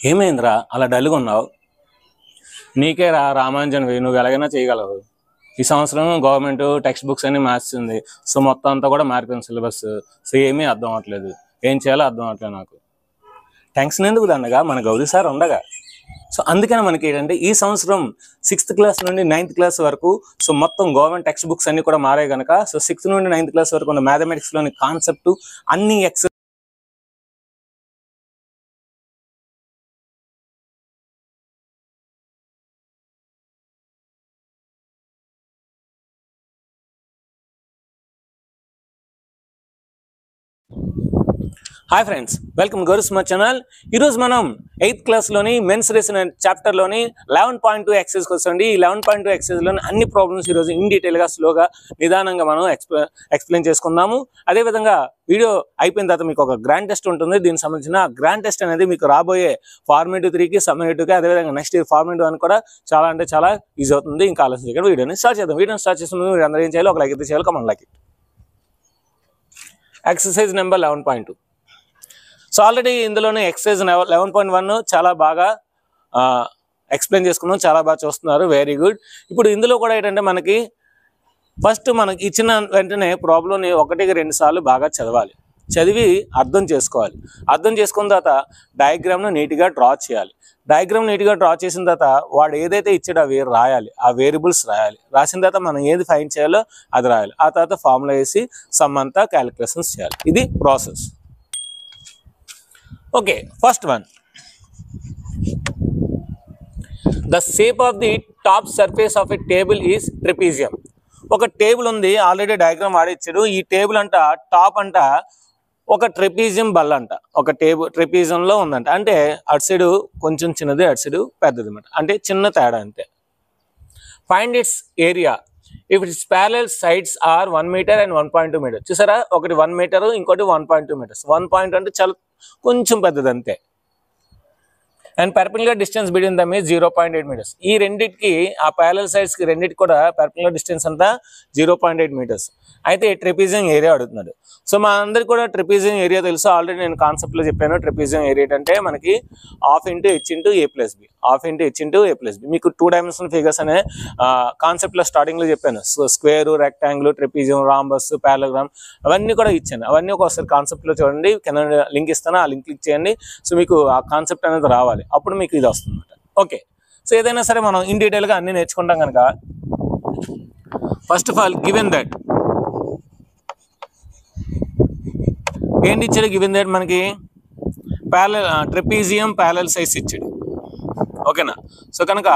ఏమైందిరా అలా డల్గా ఉన్నావు? నీకే రామాంజన్ నువ్వు ఎలాగైనా చేయగలవు. ఈ సంవత్సరం గవర్నమెంట్ టెక్స్ట్ బుక్స్ అన్ని మార్చింది. సో మొత్తం అంతా కూడా మారిపోయింది సిలబస్. సో ఏమీ అర్థం అవ్వట్లేదు, ఏం చేయాలో అర్థం అవ్వట్లేదు నాకు. టెన్షన్ ఎందుకు దండగా, మన గౌరీ సార్ ఉండగా. సో అందుకని మనకి ఏంటంటే ఈ సంవత్సరం 6th క్లాస్ నుండి 9th క్లాస్ వరకు సో మొత్తం గవర్నమెంట్ టెక్స్ట్ బుక్స్ అన్ని కూడా మారాయి కనుక సో 6th నుండి 9th క్లాస్ వరకు ఉన్న మ్యాథమెటిక్స్లోని కాన్సెప్ట్ అన్ని hi friends, welcome Gauri smart channel. ఈరోజు మనం 8th క్లాస్లోని మెన్సురేషన్ అనే చాప్టర్లోని 11.2 ఎక్సైజ్కి వస్తుంది. ఈ 11.2 ఎక్సైజ్లోని అన్ని ప్రాబ్లమ్స్ ఈరోజు ఇన్ డీటెయిల్గా స్లోగా నిదానంగా మనం ఎక్స్ప్లెయిన్ చేసుకుందాము. అదేవిధంగా వీడియో అయిపోయిన తర్వాత మీకు ఒక గ్రాండ్ టెస్ట్ ఉంటుంది. దీనికి సంబంధించిన గ్రాండ్ టెస్ట్ అనేది మీకు రాబోయే ఫార్మేటివ్ 3కి సమ్మేటివ్కి అదేవిధంగా నెక్స్ట్ ఇయర్ ఫార్మేటివ్ 1 కూడా చాలా అంటే చాలా ఈజీ అవుతుంది. ఇంకా ఆలోచించకుండా వీడియోని స్టార్ట్ చేద్దాం. వీడియోని స్టార్ట్ చేసిన ముందు మీరు అందరూ ఏం చేయాలి, ఒక లైక్ అయితే చేయాలి. Come on like it. Exercise number 11.2. So already ఇందులోనే ఎక్సర్సైజ్ 11.1 చాలా బాగా ఎక్స్ప్లెయిన్ చేసుకున్నాం, చాలా బాగా చూస్తున్నారు, వెరీ గుడ్. ఇప్పుడు ఇందులో కూడా ఏంటంటే మనకి ఫస్ట్ మనకి ఇచ్చిన వెంటనే ప్రాబ్లంని 1కి 2 సార్లు బాగా చదవాలి, చదివి అర్థం చేసుకోవాలి. అర్థం చేసుకున్న తర్వాత డయాగ్రామ్ను నీట్గా డ్రా చేయాలి. డయాగ్రామ్ నీట్గా డ్రా చేసిన తర్వాత వాడు ఏదైతే ఇచ్చాడో అవి రాయాలి, ఆ వేరియబుల్స్ రాయాలి. రాసిన తర్వాత మనం ఏది ఫైండ్ చేయాలో అది రాయాలి. ఆ తర్వాత ఫార్ములా వేసి సమ్ అంతా క్యాలిక్యులేషన్స్ చేయాలి. ఇది process. Okay, first one, the shape of the top surface of a table is trapezium. ఒక టేబుల్ ఉంది, ఆల్రెడీ డయాగ్రామ్ వాడిచ్చాడు. ఈ టేబుల్ అంట టాప్ అంట ఒక ట్రెపీజియం బల్ల అంట, ఒక ట్రెపీజియంలో ఉందంట. అంటే అటు సైడు కొంచెం చిన్నది, అటు సైడు పెద్దది అనమాట, అంటే చిన్న తేడా అంతే. Find its area if its parallel sides are 1 meter and 1.2 meter. చూసారా, ఒకటి 1 మీటర్, ఇంకోటి 1.2 మీటర్స్. 1 అంటే చాలా కొంచెం పెద్దది అంతే. And perpendicular distance between them is 0.8 meters. ఈ రెండింటికి ఆ ప్యారలల్ సైడ్స్కి రెండింటికి కూడా పర్పెండిక్యులర్ డిస్టెన్స్ అంతా 0.8 మీటర్స్. అయితే ట్రెపీజియం ఏరియా అడుగుతున్నాడు. సో మా అందరికి కూడా ట్రెపీజియం ఏరియా తెలుసు, ఆల్రెడీ నేను కాన్సెప్ట్లో చెప్పాను. ట్రెపీజియం ఏరియా అంటే మనకి ½ × h × a + b, ½ × h × a + b. మీకు 2 డైమెన్షనల్ ఫిగర్స్ అనే కాన్సెప్ట్లో స్టార్టింగ్లో చెప్పాను. So square, rectangle, trapezium, rhombus, parallelogram అవన్నీ కూడా ఇచ్చాను. అవన్నీ ఒకసారి కాన్సెప్ట్లో చూడండి, కింద లింక్ ఇస్తాను, ఆ లింక్ క్లిక్ చేయండి. సో మీకు ఆ కాన్సెప్ట్ అనేది రావాలి, అప్పుడు మీకు ఇది వస్తుంది అనమాట. ఓకే, సో ఏదైనా సరే మనం ఇన్ డీటెయిల్గా అన్ని నేర్చుకుంటాం కనుక first of all given that ఏంటి ఇచ్చాడు? గివెన్ దట్ మనకి ట్రెపీజియం ప్యారలల్ సైడ్స్ ఇచ్చాడు. ఓకేనా? సో కనుక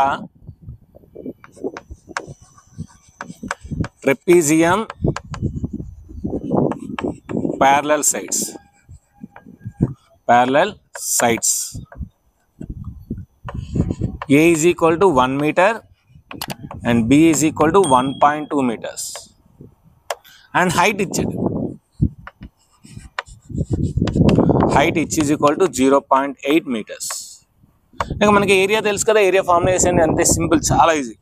trapezium parallel sides A is equal to 1 meter and B is equal to 1.2 meters and height ఇచ్చాడు. height h is equal to 0.8 meters. ఇంకా మనకి area తెలుసు కదా, ఏరియా ఫార్ములా వేసేయండి, అంతే సింపుల్, చాలా easy.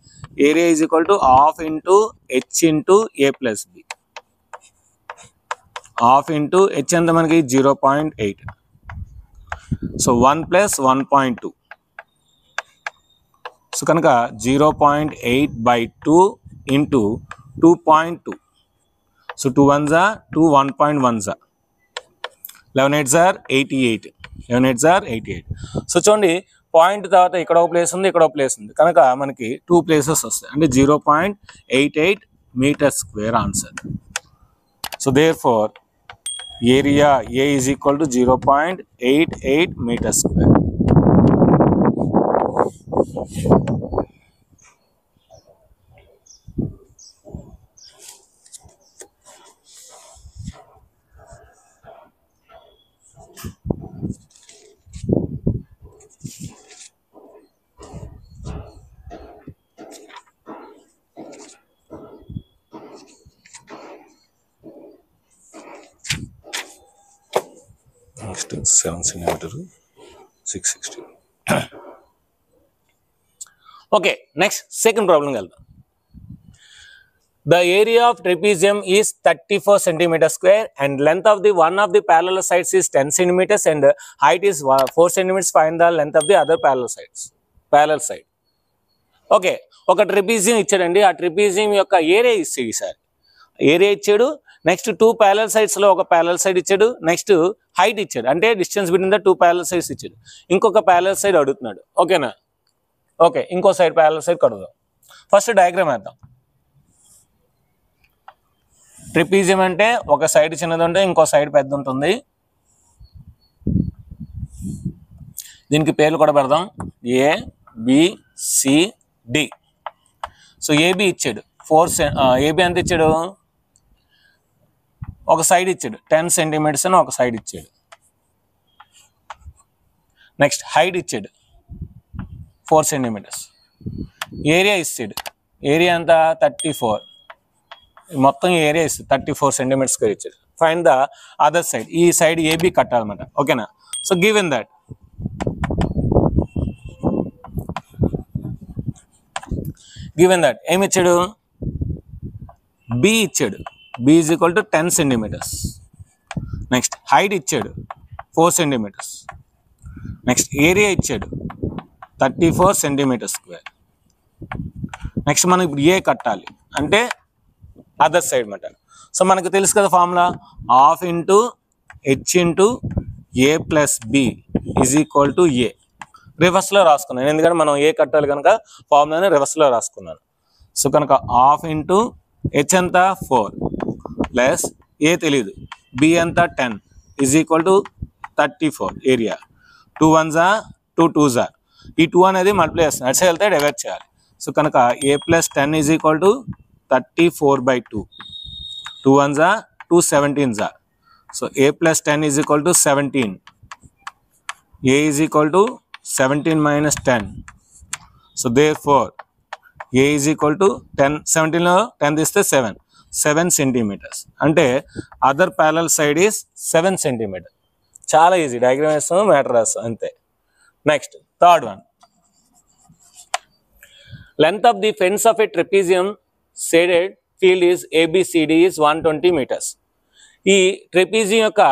Area is equal to ½ × h × a + b. ½ × h ఎంత మనకి 0.8. సో 1 + 1.2. సో కనుక 0.8/2 × 2.2. So 2 1s are 2, 1.1s are 11 8s are 88. 11 8s are 88. So చూడండి, పాయింట్ తర్వాత ఇక్కడ ఒక ప్లేస్ ఉంది, ఇక్కడ ఒక ప్లేస్ ఉంది, కనుక మనకి 2 ప్లేసెస్ వస్తాయి. అంటే 0.88 metre square answer. So therefore area A is equal to 0.88 metre square. Next 7 centimetre 660. Okay, next second ప్రాబ్లంకి వెళ్దాం. The area of trapezium is 34 centimeter square and length of the one of the parallel sides is 10 centimeters and height is 4 centimeters. Find the length of the other parallel side. Okay, ఒక trapezium ఇచ్చాడండి. ఆ trapezium యొక్క area ఇచ్చాడు. ఈసారి area ఇచ్చాడు. Next 2 parallel సైడ్స్లో ఒక parallel side ఇచ్చాడు. నెక్స్ట్ హైట్ ఇచ్చాడు, అంటే distance between the 2 parallel sides ఇచ్చాడు. ఇంకొక ప్యారలల్ సైడ్ అడుగుతున్నాడు. ఓకేనా? ఓకే, ఇంకో సైడ్ ప్యారలల్ సైడ్ కడుగుదాం. ఫస్ట్ డయాగ్రామ్ వేద్దాం. ట్రిపీజియం అంటే ఒక సైడ్ చిన్నది ఉంటే ఇంకో సైడ్ పెద్ద ఉంటుంది. దీనికి పేర్లు కూడా పెడదాం. A, B, C, D. So A B ఇచ్చాడు 4 ఏబి ఎంత ఇచ్చాడు? ఒక సైడ్ ఇచ్చాడు 10 సెంటీమీటర్స్ అని ఒక సైడ్ ఇచ్చాడు. నెక్స్ట్ హైట్ ఇచ్చాడు 4 సెంటీమీటర్స్. ఏరియా ఇచ్చాడు. ఏరియా ఎంత? 34. మొత్తం ఏరియా ఇస్తుంది 34 సెంటీమీటర్స్ స్క్వేర్ ఇచ్చాడు. Find the other side. ఈ సైడ్ ఏబి కట్టాలన్నమాట. ఓకేనా? సో గివెన్ దట్ ఏమి ఇచ్చాడు? బి ఇచ్చాడు. B is equal to 10 centimeters. Next height ఇచ్చాడు 4 సెంటీమీటర్స్. నెక్స్ట్ ఏరియా ఇచ్చాడు 34 సెంటీమీటర్ స్క్వేర్. నెక్స్ట్ మనం ఇప్పుడు ఏ కట్టాలి అంటే అదర్ సైడ్ మాట. సో మనకు తెలుసు కదా formula, half into H into A plus B is equal to A. రివర్స్లో రాసుకున్నాను ఎందుకంటే మనం ఏ కట్టాలి కనుక ఫార్ములాని రివర్స్లో రాసుకున్నాను. సో కనుక హాఫ్ ఇంటూ హెచ్ ఎంత 4 ప్లస్ ఏ తెలియదు బి ఎంత 10 is equal to 34 area. 2 1s 2 2s. ఈ 2 అనేది మల్టిప్లై చేస్తుంది, అటు సైడ్ వెళ్తే డివైడ్ చేయాలి. సో కనుక A plus 10 is equal to 34/2. 2 1s 2 17s. So A plus 10 is equal to 17. A is equal to 17 minus 10. So therefore A is equal to 10. 17లో 10 తీస్తే 7 centimeters. అంటే other parallel side is 7 centimeter. చాలా easy. Diagram వేస్తాము, matter రాస్తాం అంతే. Next third one. Length of the fence of a trapezium shaded field is ABCD is 120 meters. ఈ trapezium యొక్క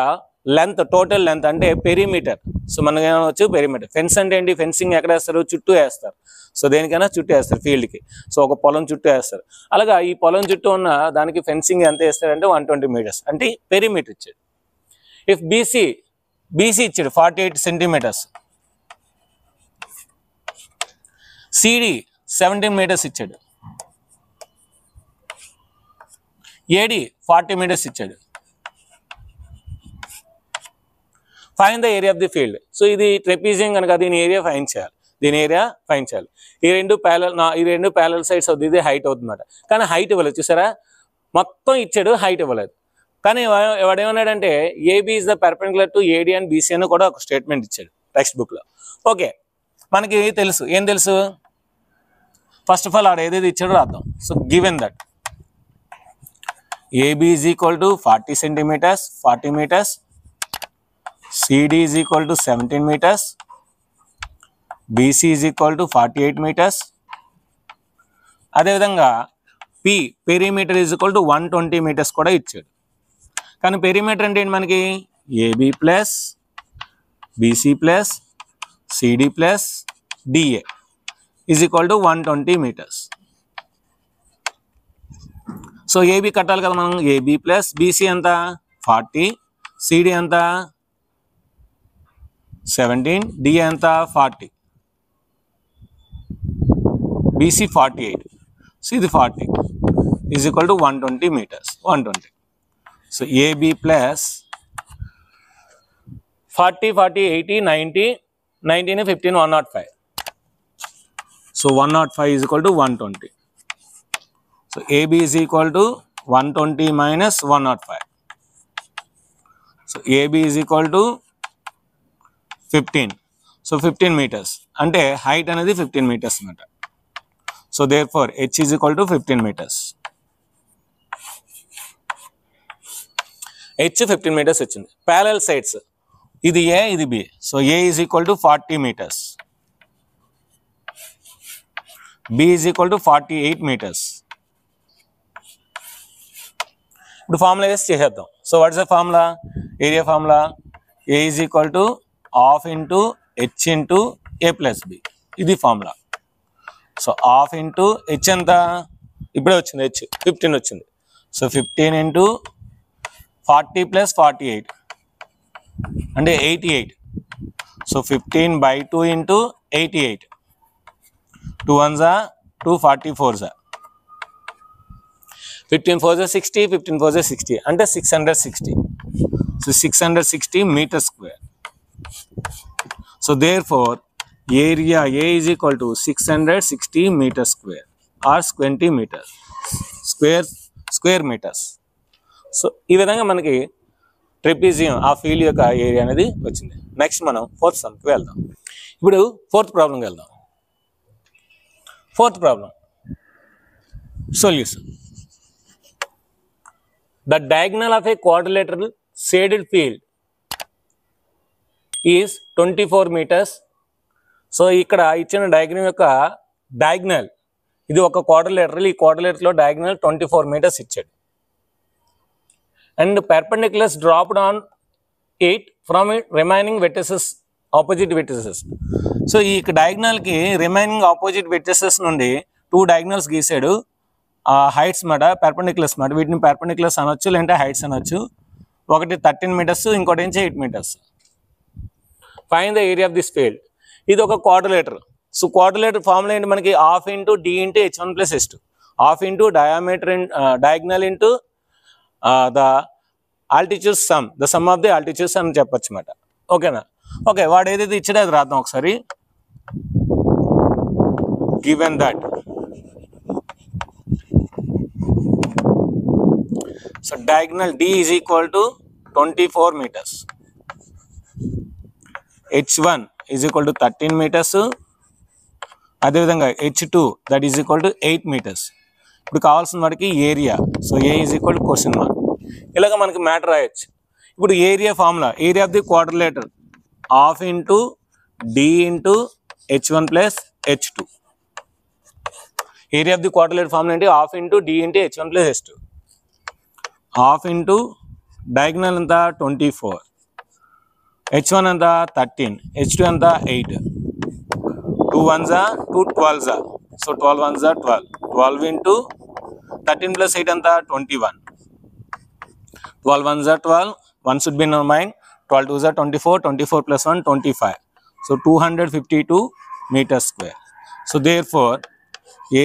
length, total length అంటే పెరిమీటర్. సో మనకి ఏమవచ్చు పెరిమీటర్. ఫెన్స్ అంటే ఏంటి? ఫెన్సింగ్ ఎక్కడ వేస్తారు? చుట్టూ వేస్తారు. సో దేనికైనా చుట్టూ వేస్తారు ఫీల్డ్కి. సో ఒక పొలం చుట్టూ వేస్తారు. అలాగా ఈ పొలం చుట్టూ ఉన్న దానికి ఫెన్సింగ్ ఎంత వేస్తారంటే 120 meters అంటే పెరిమీటర్ ఇచ్చాడు. ఇఫ్ బీసీ ఇచ్చాడు 48 centimeters. సిడి 17 meters ఇచ్చాడు. ఏడి 40 meters ఇచ్చాడు. Find the area of the field. So ఇది ట్రెపీజియం కనుక దీని ఏరియా ఫైండ్ చేయాలి. ఈ రెండు ప్యారలల్ సైడ్స్ అవుతుంది. ఇది హైట్ అవుతుందన్నమాట. కానీ హైట్ ఇవ్వలేదు. చూసారా, మొత్తం ఇచ్చాడు, హైట్ ఇవ్వలేదు. కానీ వాడు ఏమన్నాడంటే AB is the perpendicular to AD and BC అని కూడా ఒక స్టేట్మెంట్ ఇచ్చాడు టెక్స్ట్ బుక్లో. ఓకే, మనకి తెలుసు. ఏం తెలుసు? ఫస్ట్ ఆఫ్ ఆల్ ఆడ ఏదైతే ఇచ్చాడో రాద్దాం. So given that AB is equal to 40 centimeters, 40 meters. CD is equal to 17 meters. BC is equal to 48 meters. అదేవిధంగా perimeter is equal to 120 meters కూడా ఇచ్చాడు. కానీ పెరిమీటర్ అంటే ఏంటి మనకి? AB plus BC plus CD plus DA is equal to 120 meters. So AB కట్టాలి కదా మనం. AB ప్లస్ BC ఎంత? 40. CD ఎంత? 17. D ఎంత? 40. BC 48. So ఇది 40 is equal to 120 meters. 120. So AB plus 40, 40, 80, 90, 19, 15, 105. So 105 is equal to 120. So AB is equal to 120 minus 105. So AB is equal to 15. So 15 meters. అంటే height అనేది 15 meters అన్నమాట. So therefore H is equal to 15 meters. H 15 meters వచ్చింది. Parallel sides ఇది A, ఇది B. So A is equal to 40 meters. B is equal to 48 meters. ఇప్పుడు formula వేసి చేసేద్దాం. So what's the formula? Area formula A is equal to half into H into A plus B. ఇది formula. So half into H ఎంత? ఇప్పుడే వచ్చింది, H 15 వచ్చింది. So 15 into 40 plus 48 అంటే 88. So 15/2 into 88. 2 1s are 2, 44s are 15 4s are 60, 15 4s are 60 అంటే 660. So 660 meter square. So therefore area A is equal to 660 meter square or 20 meters square meters. So ఈ విధంగా మనకి trapezium ఆ field యొక్క area అనేది వచ్చింది. Next మనం fourth సమ్కి వెళ్దాం. ఇప్పుడు ఫోర్త్ ప్రాబ్లంకి వెళ్దాం. Fourth problem solution. The diagonal of a quadrilateral shaded field is 24 meters. So ఇక్కడ ఇచ్చిన డయాగ్రామ్ యొక్క డయాగ్నల్ ఇది ఒక క్వాడ్రిలేటరల్. ఈ క్వాడ్రిలేటరల్ డయాగ్నల్ 24 meters ఇచ్చాడు. And perpendiculars dropped on it from remaining vertices, opposite vertices. So ఈ డయాగ్నల్కి రిమైనింగ్ ఆపోజిట్ వెర్టిసెస్ నుండి 2 diagonals గీసాడు. Heights మాట, పెర్పెండిక్యులర్స్ మాట. వీటిని పెర్పెండిక్యులర్స్ అనొచ్చు, లేదంటే హైట్స్ అనొచ్చు. ఒకటి 13 meters, ఇంకోటి నుంచి 8 meters. Find the area of this field. ఇది ఒక క్వాడ్రిలేటర్. సో క్వాడ్రిలేటర్ ఫార్ములా ఏంటి మనకి? Half into d into h1 plus h2. Half into diameter diagonal into the altitude sum, the sum of the altitudes అని చెప్పొచ్చు అన్నమాట. ఓకేనా? Okay, వాడు ఏదైతే ఇచ్చాడో అది రాద్దాం ఒకసారి. Given that so diagonal D is equal to 24 meters. H1 is equal to 13 meters. అదేవిధంగా H2 that is equal to 8 meters. ఇప్పుడు కావాల్సిన వాడికి area. So A is equal to question mark. ఇలాగ మనకి మ్యాటర్ రాయొచ్చు. ఇప్పుడు area formula, area of the quadrilateral half into D into H1 plus H2. Area of the quadrilateral formula ఏంటి? Half into D into H1 plus H2. Half into diagonal ఎంత? 24. H1 ఎంత? 13. H2 ఎంత? 8. 2 1s are 2 12s are. So 12 1s are 12. 12 into 13 plus 8 ఎంత? 21. 12 1s are 12. 1 should be in our mind. 12 2s are 24. 24 plus 1 25. So 252 meters square. So therefore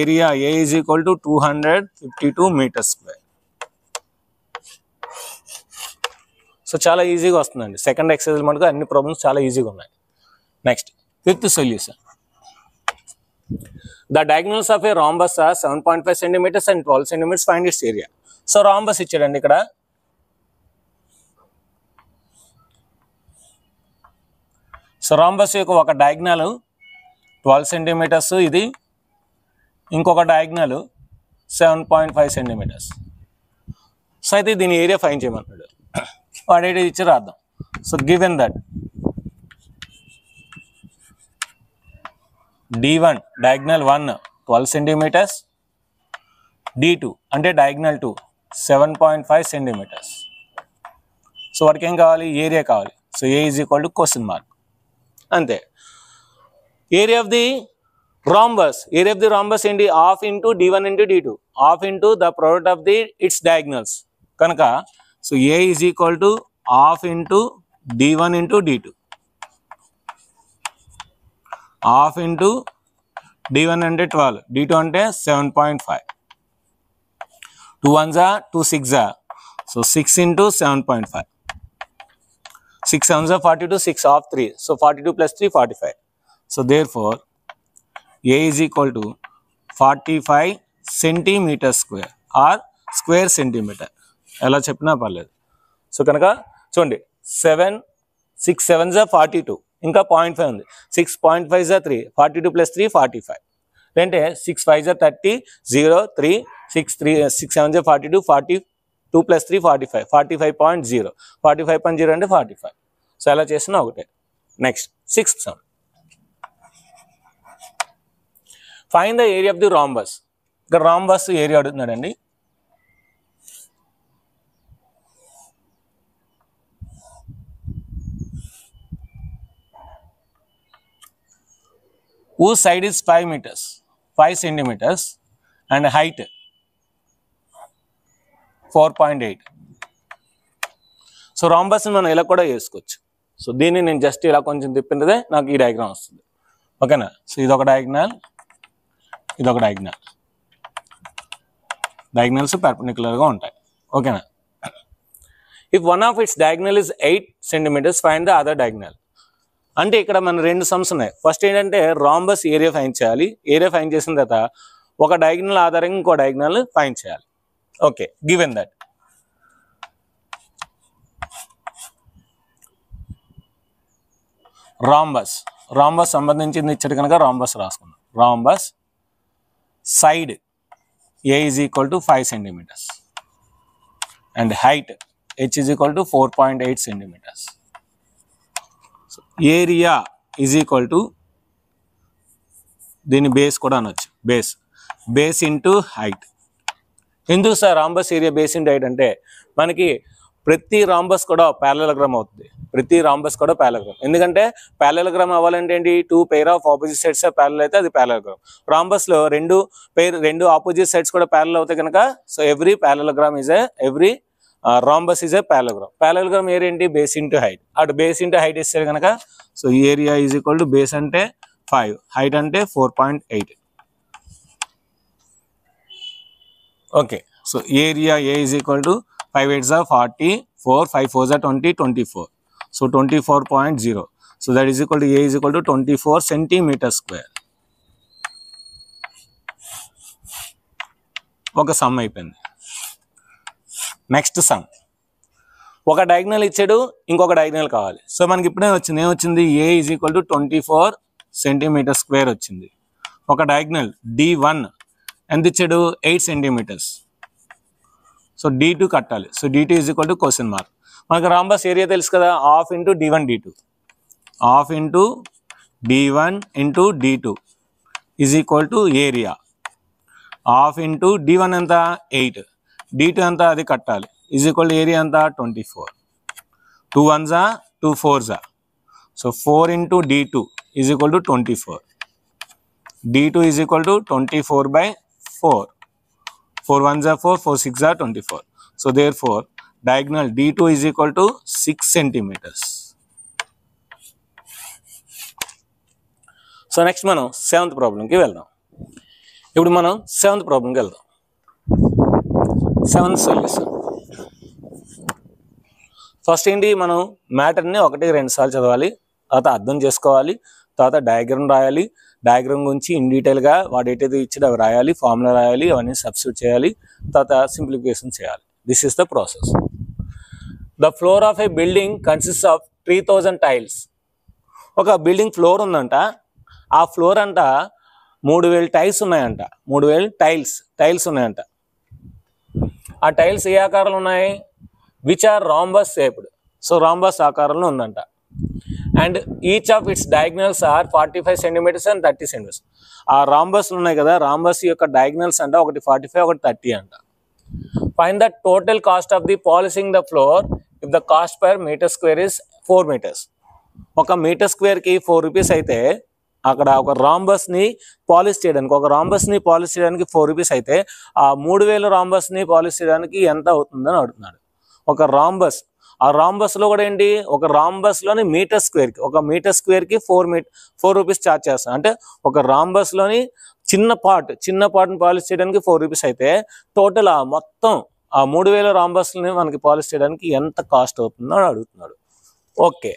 area A is equal to 252 meters square. So చాలా ఈజీగా వస్తుందండి. Second exercise మనకు అన్ని problems చాలా ఈజీగా ఉన్నాయి. Next fifth solution. The diagonals of a rhombus are 7.5 centimeters and 12 centimeters. Find its area. So rhombus ఇచ్చాడండి ఇక్కడ. సో రాంబస్ యొక్క ఒక డయాగ్నల్ 12 centimeters, ఇది ఇంకొక డయాగ్నల్ 7.5 centimeters. సో అయితే దీని ఏరియా ఫైండ్ చేయమన్నాడు. వాడేది ఇచ్చి రాద్దాం. So given that D1 diagonal 1 12 centimeters, D2 అంటే డయాగ్నల్ 2 7.5 centimeters. సో వాడికి ఏం కావాలి? ఏరియా కావాలి. So A is equal to question mark. అంతే. Area of the rhombus, area of the rhombus ఏంటి? Half into D1 into D2, half into the product of the its diagonals. కనుక so A is equal to half into D1 into D2. Half into D1 అంటే 12, D2 అంటే 7.5. 2 1s are 2 6s are. So 6 into 7.5. 6 7s are 42, 6 off 3. So 42 plus 3 45. So therefore A is equal to 45 centimeters square or square centimeter. ఎలా చెప్పినా పర్లేదు. So కనుక చూడండి 6 7s are 42, ఇంకా 0.5 ఉంది. 6.5s are 3, 42 plus 3 45. అంటే 6 5s are 30, 0 3, 6 7s are 42, 42 plus 3 45, 45.0. 45.0 అంటే 45. So ఎలా చేసినా ఒకటే. Next sixth sum. Find the area of the rhombus. ఇక్కడ రాంబస్ ఏరియా అడుగుతున్నాడండి. whose side is 5 meters, 5 centimeters and height 4.8. So rhombus మనం ఇలా కూడా చేసుకోవచ్చు. సో దీన్ని నేను జస్ట్ ఇలా కొంచెం తిప్పినదే నాకు ఈ డయాగ్రామ్ వస్తుంది. ఓకేనా. సో ఇదొక డయాగ్నల్, ఇదొక డయాగ్నల్, డయాగ్నల్స్ పర్పెండిక్యులర్గా ఉంటాయి. ఓకేనా. If one of it's diagonal is 8 centimeters, find the other diagonal. అంటే ఇక్కడ మన రెండు సమ్స్ ఉన్నాయి. ఫస్ట్ ఏంటంటే రాంబస్ ఏరియా ఫైండ్ చేయాలి. ఏరియా ఫైండ్ చేసిన తర్వాత ఒక డయాగ్నల్ ఆధారంగా ఇంకో డయాగ్నల్ ఫైండ్ చేయాలి. ఓకే, గివెన్ దట్ రాంబస్ సంబంధించింది ఇచ్చాడు కనుక రాంబస్ రాసుకున్నాం. Rhombus side A is equal to 5 centimeters and height H is equal to 4.8 centimeters. So area is equal to దీని బేస్ కూడా అనొచ్చు, బేస్ ఇంటూ హైట్. ఎందుకు sir rhombus area base into height అంటే మనకి ప్రతి రాంబస్ కూడా parallelogram అవుతుంది. ప్రతి రాంబస్ కూడా ప్యారలలోగ్రామ్. ఎందుకంటే ప్యారలలోగ్రామ్ అవ్వాలంటే ఏంటి, 2 pair of opposite sides parallel అయితే అది ప్యారలలోగ్రామ్. రాంబస్లో రెండు ఆపోజిట్ సైడ్స్ కూడా ప్యారలల్ అవుతాయి కనుక so every parallelogram is every rhombus is a parallelogram. Parallelogram area ఏంటి, బేస్ ఇంటూ హైట్. అటు బేస్ ఇంటూ హైట్ ఇస్తారు కనుక so area is equal to base అంటే 5, హైట్ అంటే 4.8. Okay, so area A is equal to 5 8s are 44, 5 4s are 20, 24. So 24.0. So that is equal to A is equal to 24 centimeters square. ఒక some అయిపోయింది. Next some, ఒక diagonal ఇచ్చాడు, ఇంకొక diagonal కావాలి. So మనకి ఇప్పుడే వచ్చింది, ఏమొచ్చింది, A is equal to 24 centimeters square వచ్చింది. ఒక డయాగ్నల్ D1 ఎంత ఇచ్చాడు, 8 centimeters. సో D2 కట్టాలి. So D2 is equal to question mark. మనకు రాంబస్ ఏరియా తెలుసు కదా, half into D1 D2, half into D1 into D2 is equal to area. Half into D1 ఎంత 8, D2 ఎంత అది కట్టాలి, ఈజ్ ఈక్వల్ టు ఏరియా ఎంత 24. 2 1s are 2 4s are. So 4 into D2 is equal to 24. D2 is equal to 24/4. 4 1s are 4, 4 6s are 24. So therefore diagonal D2 is equal to 6 centimeters. So next మనం 7th ప్రాబ్లంకి వెళ్దాం. ఇప్పుడు మనం 7th ప్రాబ్లంకి వెళ్దాం. 7th solution. First ఏంటి, మనం మ్యాటర్ని 1 2 సార్లు చదవాలి, తర్వాత అర్థం చేసుకోవాలి, తర్వాత డయాగ్రామ్ రాయాలి, డయాగ్రామ్ గురించి ఇన్ డీటెయిల్గా వాడు ఏదైతే ఇచ్చాడో అవి రాయాలి, ఫార్ములా రాయాలి, అవన్నీ సబ్స్టిట్యూట్ చేయాలి, తర్వాత సింప్లిఫికేషన్ చేయాలి. This is the process. The floor of A building consist of 3000 tiles. ఒక బిల్డింగ్ ఫ్లోర్ ఉందంట, ఆ ఫ్లోర్ అంట 3000 టైల్స్ ఉన్నాయంట. 3000 టైల్స్ ఉన్నాయంట. ఆ టైల్స్ ఏ ఆకారంలో ఉన్నాయి, which are rhombus shaped. So rhombus ఆకారంలో ఉందంట. And each of its diagonals are 45 centimeters and 30 centimeters. ఆ రాంబస్ ఉన్నాయి కదా, రాంబస్ యొక్క డయాగ్నల్స్ అంట ఒకటి 45, ఒకటి 30 అంట. Find the total cost of the polishing the floor if the cost per meter square is 4 meters. ఒక మీటర్ స్క్వేర్కి 4 rupees అయితే అక్కడ ఒక రాంబస్ని పాలిష్ చేయడానికి 4 rupees అయితే ఆ 3000 రాంబస్ని పాలిష్ చేయడానికి ఎంత అవుతుందని అడుగుతున్నాడు. ఒక రాంబస్, ఆ రాంబస్లో కూడా ఏంటి, ఒక రాంబస్లోని ఒక మీటర్ స్క్వేర్కి 4 rupees ఛార్జ్ చేస్తాం. అంటే ఒక రాంబస్లోని చిన్న పార్ట్ని పాలిష్ చేయడానికి 4 rupees అయితే టోటల్ ఆ మొత్తం ఆ 3000 రాంబస్ని మనకి పాలిష్ చేయడానికి ఎంత కాస్ట్ అవుతుందో అడుగుతున్నాడు. ఓకే,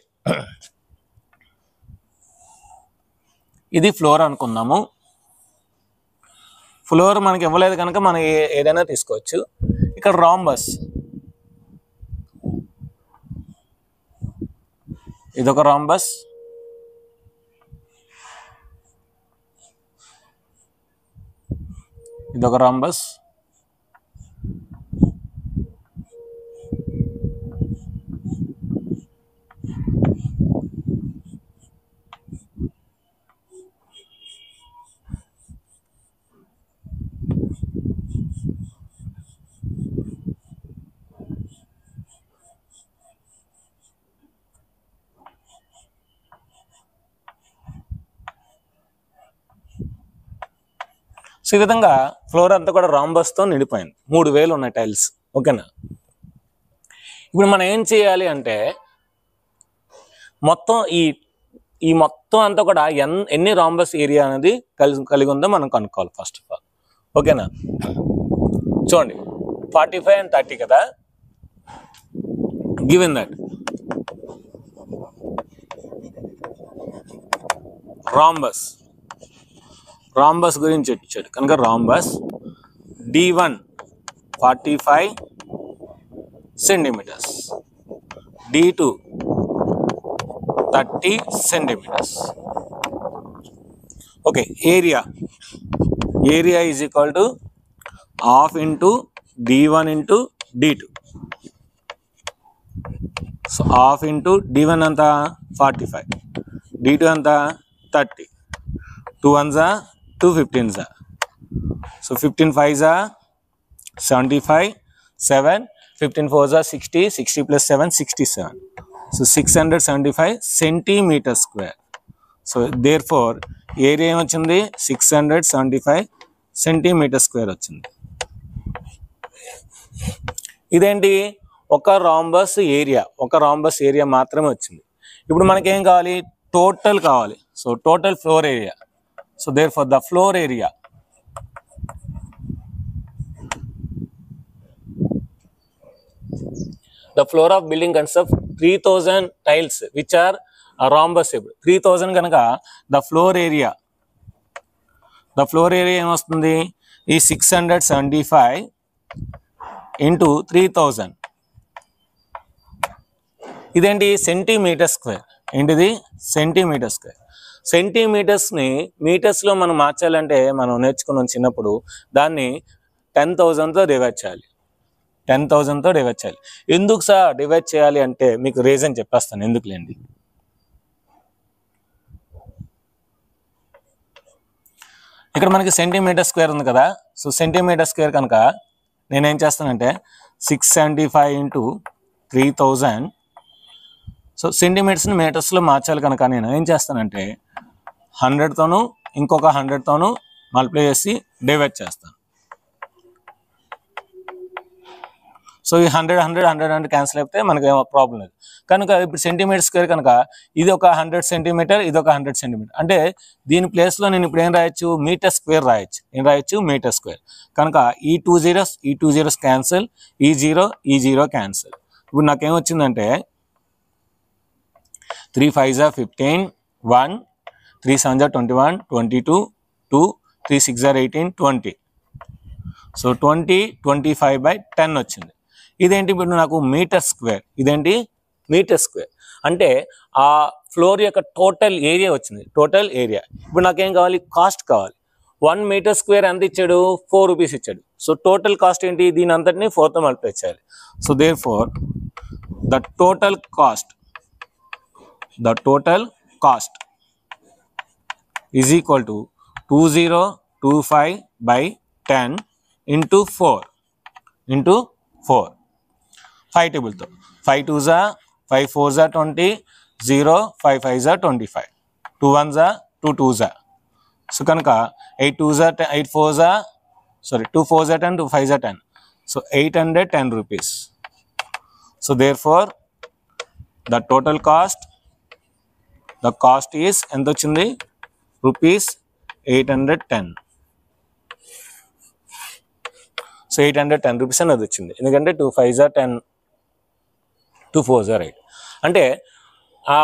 ఇది ఫ్లోర్ అనుకుందాము. ఫ్లోర్ మనకి ఇవ్వలేదు కనుక మనం ఏదైనా తీసుకోవచ్చు. ఇక్కడ రాంబస్, ఇదొక రాంబస్, ఇదొక రాంబస్, సో ఈ విధంగా ఫ్లోర్ అంతా కూడా రాంబస్తో నిండిపోయింది. 3000 ఉన్నాయి టైల్స్. ఓకేనా? ఇప్పుడు మనం ఏం చేయాలి అంటే మొత్తం ఈ మొత్తం అంతా కూడా ఎన్ని రాంబస్ ఏరియా అనేది కలిగి ఉందో మనం కనుక్కోవాలి ఫస్ట్ ఆఫ్ ఆల్. ఓకేనా? చూడండి 45 and 30 కదా. గివెన్ దట్ రాంబస్ గురించి ఇచ్చాడు కనుక rhombus D1 45 centimeters, D2 30 centimeters. Okay, area is equal to half into D1 into D2. So half into D1 anta 45, D2 anta 30, 2 ones are 2 15s are. So 15 5s are 75, 7 15 4s are 60, 60 plus 7 67. So 675 centimeter square. So therefore area ఏమొచ్చింది 675 centimeter square వచ్చింది. ఇదేంటి ఒక rhombus area మాత్రమే వచ్చింది. ఇప్పుడు మనకి ఏం కావాలి? టోటల్ కావాలి. So total floor area. So therefore the floor area of building consists of 3000 tiles which are rhombusable. 3000 కనుక the floor area ఏమొస్తుంది? ఈ 675 into 3000. ఇదేంటి? Centimetre square. ఏంటిది? Centimetre square. సెంటీమీటర్స్ని మీటర్స్లో మనం మార్చాలంటే మనం నేర్చుకున్నాం చిన్నప్పుడు, దాన్ని 10,000తో డివైడ్ చేయాలి. 10,000తో డివైడ్ చేయాలి. ఎందుకు సార్ డివైడ్ చేయాలి అంటే మీకు రీజన్ చెప్పేస్తాను, ఎందుకులేండి. ఇక్కడ మనకి సెంటీమీటర్ స్క్వేర్ ఉంది కదా. సో సెంటీమీటర్ స్క్వేర్ కనుక నేనేం చేస్తానంటే 675 into 3000. సో సెంటీమీటర్స్ని మీటర్స్లో మార్చాలి కనుక నేను ఏం చేస్తానంటే 100తోనూ ఇంకొక 100తోనూ మల్టిప్లై చేసి డివైడ్ చేస్తాను. సో ఈ 100 క్యాన్సిల్ అయిపోతే మనకి ఏమో ప్రాబ్లం లేదు. కనుక ఇప్పుడు సెంటీమీటర్ స్క్వేర్ కనుక ఇది ఒక 100 సెంటీమీటర్, ఇది ఒక 100 సెంటీమీటర్. అంటే దీని ప్లేస్లో నేను ఇప్పుడు ఏం రాయొచ్చు? మీటర్ స్క్వేర్ రాయొచ్చు. ఏం రాయొచ్చు? Meter square. కనుక ఈ 2 zeros క్యాన్సిల్, ఈ 0 క్యాన్సిల్. ఇప్పుడు నాకేమొచ్చిందంటే 3 5s are 15, 1 3 7s are 21, 22, 2 3 6s are 18, 20. So 20 25/10 వచ్చింది. ఇదేంటి? ఇప్పుడు నాకు మీటర్ స్క్వేర్. ఇదేంటి? Meter square. అంటే ఆ ఫ్లోర్ యొక్క టోటల్ ఏరియా వచ్చింది. Total area. ఇప్పుడు నాకేం కావాలి? కాస్ట్ కావాలి. 1 మీటర్ స్క్వేర్ ఎంత ఇచ్చాడు? 4 rupees ఇచ్చాడు. సో టోటల్ కాస్ట్ ఏంటి? దీని అంతటిని 4తో మల్టిప్లై చేయాలి. So therefore the total cost is equal to 2025/10 into 4 5 టేబుల్తో 5 2s are 5 4s are 20, 0 5 5s are 25, 2 1s are 2 2s are. So కనుక 8 2s are 8 4s are 2 4s are 10, 2 5s are 10. So 810 rupees. So therefore the total cost is ఎంత వచ్చింది? ₹810. So 810 rupees అనేది వచ్చింది. ఎందుకంటే 2 5s are 10, 2 4s are 8. అంటే ఆ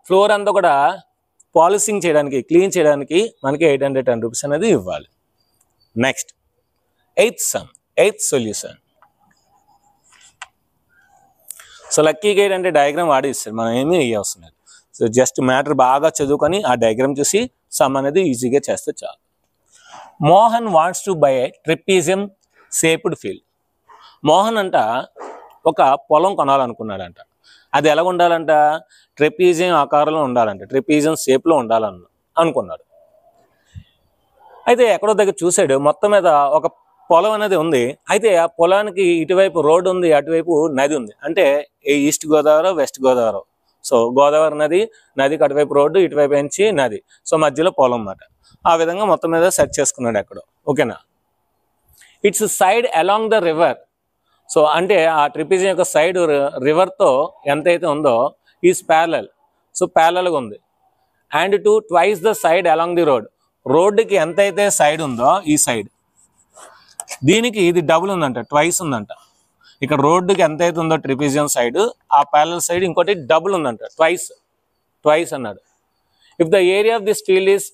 floor అంతా కూడా పాలిషింగ్ చేయడానికి, క్లీన్ చేయడానికి మనకి 810 rupees అనేది ఇవ్వాలి. Next 8th solution. So lucky guide అంటే డయాగ్రామ్ వాడి ఇస్తారు, మనం ఏమీ అవసరం లేదు. సో జస్ట్ మ్యాటర్ బాగా చదువుకొని ఆ డయాగ్రామ్ చూసి సమ్ అనేది ఈజీగా చేస్తే చాలు. Mohan wants to buy A trapezium shaped field. Mohan అంట ఒక పొలం కొనాలనుకున్నాడంట. అది ఎలా ఉండాలంట? ట్రెపీజియం ఆకారంలో ఉండాలంట, ట్రెపీజియం షేప్లో అనుకున్నాడు. అయితే ఎక్కడో దగ్గర చూశాడు, మొత్తం మీద ఒక పొలం అనేది ఉంది. అయితే ఆ పొలానికి ఇటువైపు రోడ్డు ఉంది, అటువైపు నది ఉంది. అంటే east Godavari, west Godavari. So Godavari నదికి అటువైపు రోడ్డు, ఇటువైపు నుంచి నది, సో మధ్యలో పొలం అన్నమాట. ఆ విధంగా మొత్తం మీద సెట్ చేసుకున్నాడు అక్కడ. ఓకేనా. It's side along the river. So అంటే ఆ ట్రిపిజియం యొక్క సైడ్ రివర్తో ఎంతైతే ఉందో ఈజ్ ప్యారలల్. సో ప్యారలల్గా ఉంది. And to twice the side along the road. రోడ్డుకి ఎంతైతే సైడ్ ఉందో ఈ సైడ్, దీనికి ఇది డబుల్ ఉందంట, ట్వైస్ ఉందంట. ఇక్కడ రోడ్డుకి ఎంతైతే ఉందో ట్రిపిజియం సైడ్, ఆ ప్యారలల్ సైడ్ ఇంకోటి డబుల్ ఉందంట, ట్వైస్ అన్నాడు. If the area of this field is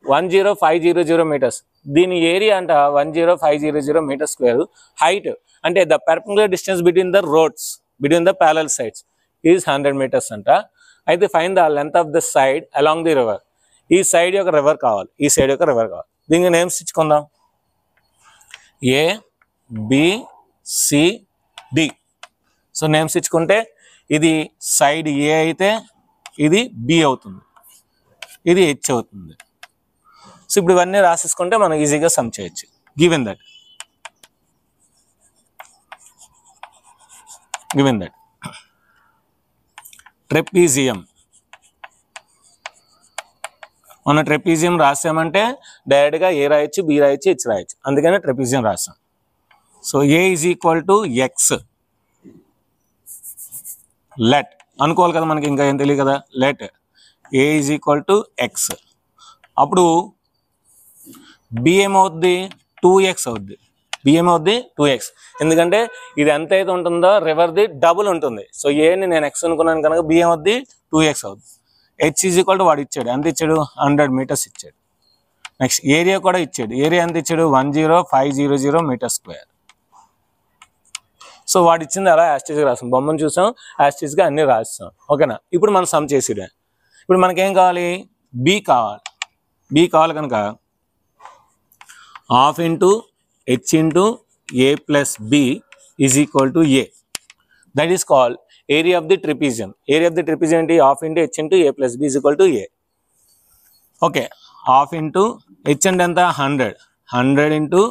10500 meters. దీని ఏరియా అంట 10500 మీటర్ స్క్వేర్. హైట్ అంటే the perpendicular distance between the roads, between the parallel sides is 100 meters అంట. అయితే find the length of the side along the river. ఈ side యొక్క river కావాలి, ఈ side యొక్క రివర్ కావాలి. దీనికి నేమ్స్ ఇచ్చుకుందాం, A, B, C, D. So names ఇచ్చుకుంటే ఇది సైడ్ ఏ అయితే ఇది బి అవుతుంది, ఇది హెచ్ అవుతుంది. సో ఇప్పుడు ఇవన్నీ రాసేసుకుంటే మనం ఈజీగా సమ్ చేయొచ్చు. గివెన్ దట్ ట్రెపీజియం, మనం ట్రెపీజియం రాసామంటే డైరెక్ట్గా ఏ రాయొచ్చు, బి రాయొచ్చు, హెచ్ రాయొచ్చు, అందుకనే ట్రెపీజియం రాసాం. So A is equal to X. Let అనుకోవాలి కదా, మనకి ఇంకా ఏం తెలియదు కదా. Let A is equal to X. అప్పుడు బి ఏమవుద్ది, 2x అవుద్ది. బి ఏమవుద్ది 2x, ఎందుకంటే ఇది ఎంత అయితే ఉంటుందో రివర్ది డబుల్ ఉంటుంది. సో ఏని నేను ఎక్స్ అనుకున్నాను కనుక బి ఏమవుద్ది 2x అవుద్ది. హెచ్ ఈజ్ ఈక్వల్ టు వాడు ఇచ్చాడు, ఎంత ఇచ్చాడు, 100 మీటర్స్ ఇచ్చాడు. నెక్స్ట్ ఏరియా కూడా ఇచ్చాడు, ఏరియా ఎంత ఇచ్చాడు, 10500 మీటర్ స్క్వేర్. సో వాడు ఇచ్చింది అలా యాస్టీస్గా రాస్తాం, బొమ్మను చూసాం, యాస్టీస్గా అన్ని రాస్తాం. ఓకేనా. ఇప్పుడు మనం సమ్ చేసిడే. ఇప్పుడు మనకేం కావాలి, బి కావాలి. బి కావాలి కనుక half into H into A plus B is equal to A. That is called area of the trapezium. Area of the trapezium ఏంటి, half into H into A plus B is equal to A. Okay, half into H అంటే ఎంత 100 into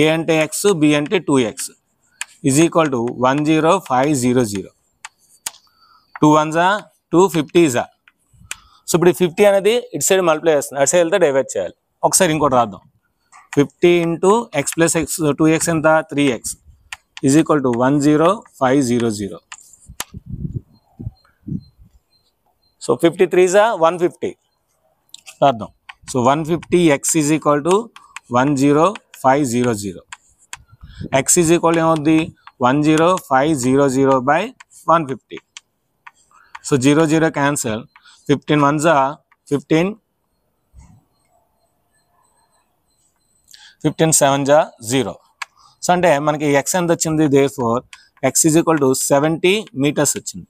ఏ అంటే X, B అంటే 2x is equal to 10500. 2 1s 2, 50s. So ఇప్పుడు 50 అనేది ఇటు side multiply చేస్తుంది, అటు సైడ్ వెళ్తే డైవర్ట్ చేయాలి. ఒకసారి ఇంకోటి రాద్దాం. 50 into X plus X 2x ఎంత 3x is equal to 10500. So 53s 150 రాద్దాం. So 150x is equal to 10500. x is equal ఏమవుద్ది 10500 by 150. So 0 cancel. 15 1s 15, 15 7s 0. So అంటే మనకి x ఎంత వచ్చింది, therefore x is equal to 70 meters వచ్చింది.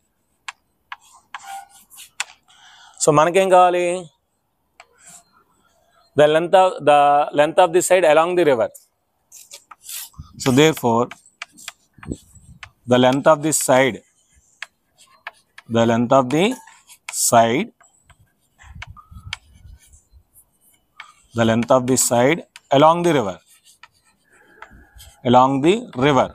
So మనకేం కావాలి, the length of the side along the river. So therefore the length of the side along the river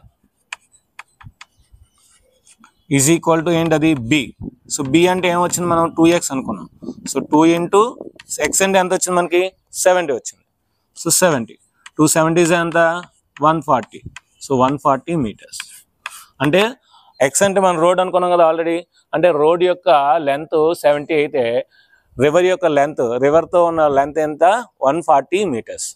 is equal to ఏంటది b. So b అంటే ఏమొచ్చింది, మనం 2x అనుకున్నాం. So 2 into x అంటే ఎంత వచ్చింది మనకి 70 వచ్చింది. సో 70, 270s ఎంత 140. So 140 metres. అంటే x అంటే మనం రోడ్ అనుకున్నాం కదా ఆల్రెడీ, అంటే రోడ్ యొక్క లెంత్ 70 అయితే రివర్ యొక్క లెంత్, రివర్తో ఉన్న లెంత్ ఎంత 140 మీటర్స్.